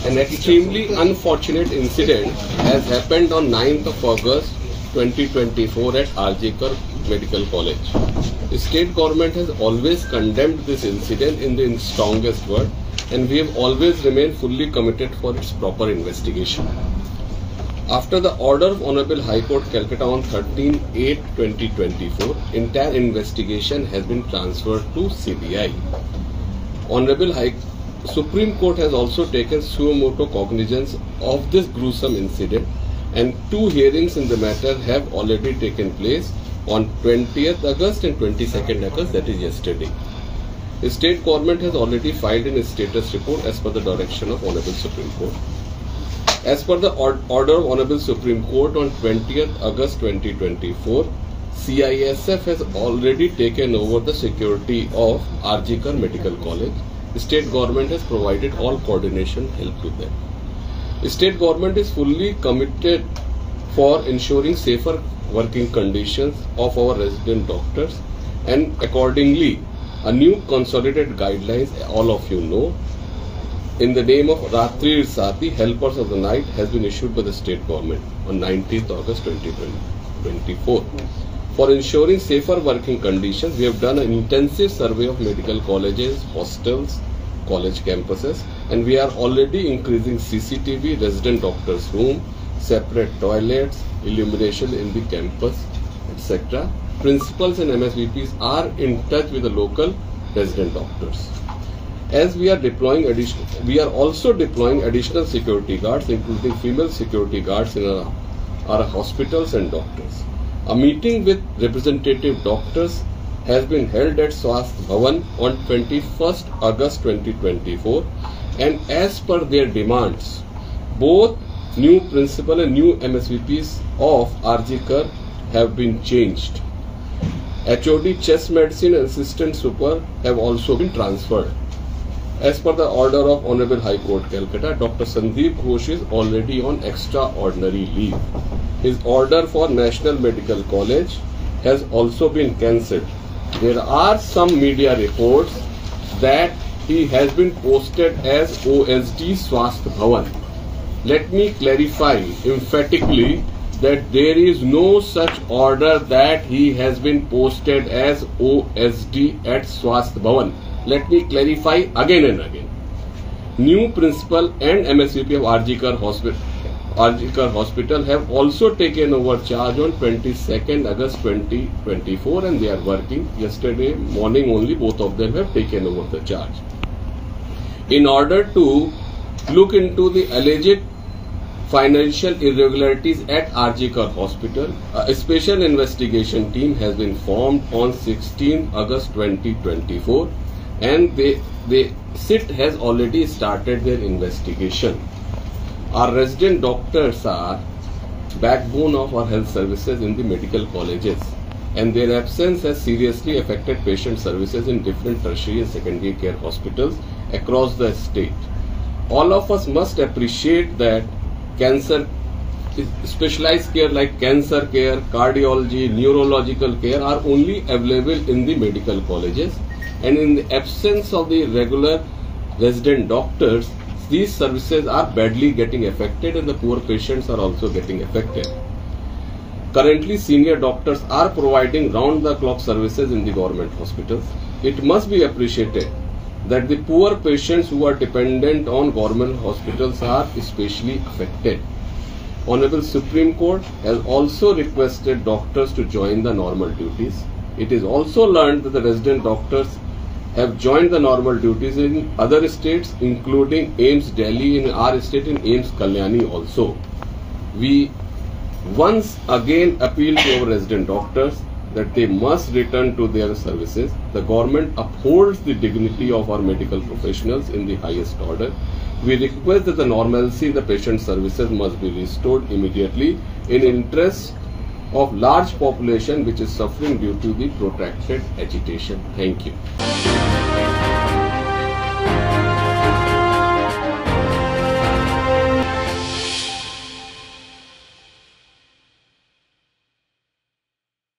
An extremely unfortunate incident has happened on 9th of August 2024 at RG Kar Medical College. The state government has always condemned this incident in the strongest word, and we have always remained fully committed for its proper investigation. After the order of Honorable High Court Calcutta on 13/8/2024, entire investigation has been transferred to CBI. Honorable Supreme Court has also taken suo motu cognizance of this gruesome incident, and 2 hearings in the matter have already taken place on 20th August and 22nd August, that is yesterday. The state government has already filed in its status report as per the direction of Honorable Supreme Court. As per the order of Honorable Supreme Court on 20th August 2024, CISF has already taken over the security of RG Kar Medical College. The state government has provided all coordination help to them. The state government is fully committed for ensuring safer working conditions of our resident doctors, and accordingly, a new consolidated guidelines, all of you know, in the name of Ratri Sati, Helpers of the Night, has been issued by the state government on 19th August 2024. For ensuring safer working conditions, we have done an intensive survey of medical colleges, hostels, college campuses, and we are already increasing CCTV, resident doctors' room, separate toilets, illumination in the campus, etc. Principals and MSVPs are in touch with the local resident doctors. As we are also deploying additional security guards, including female security guards in our hospitals and doctors. A meeting with representative doctors has been held at Swasth Bhavan on 21st August 2024, and as per their demands, both new principal and new MSVPs of RG Kar have been changed. HOD chest medicine and assistant super have also been transferred. As per the order of Honorable High Court Calcutta, Dr. Sandeep Ghosh is already on extraordinary leave. His order for National Medical College has also been cancelled. There are some media reports that he has been posted as OSD Swasth Bhavan. Let me clarify emphatically that there is no such order that he has been posted as OSD at Swasth Bhavan. Let me clarify again and again. New principal and MSVP of RG Kar Hospital have also taken over charge on 22nd August 2024, and they are working. Yesterday morning only both of them have taken over the charge. In order to look into the alleged financial irregularities at RG Kar Hospital, a special investigation team has been formed on 16th August 2024, and the SIT has already started their investigation. Our resident doctors are backbone of our health services in the medical colleges, and their absence has seriously affected patient services in different tertiary and secondary care hospitals across the state. All of us must appreciate that cancer, specialized care like cancer care, cardiology, neurological care are only available in the medical colleges, and in the absence of the regular resident doctors, these services are badly getting affected, and the poor patients are also getting affected. Currently, senior doctors are providing round-the-clock services in the government hospitals. It must be appreciated that the poor patients who are dependent on government hospitals are especially affected. Honorable Supreme Court has also requested doctors to join the normal duties. It is also learned that the resident doctors have joined the normal duties in other states, including AIIMS Delhi, in our state, in AIIMS Kalyani also. We once again appeal to our resident doctors that they must return to their services. The government upholds the dignity of our medical professionals in the highest order. We request that the normalcy in the patient services must be restored immediately in interest of large population which is suffering due to the protracted agitation. Thank you.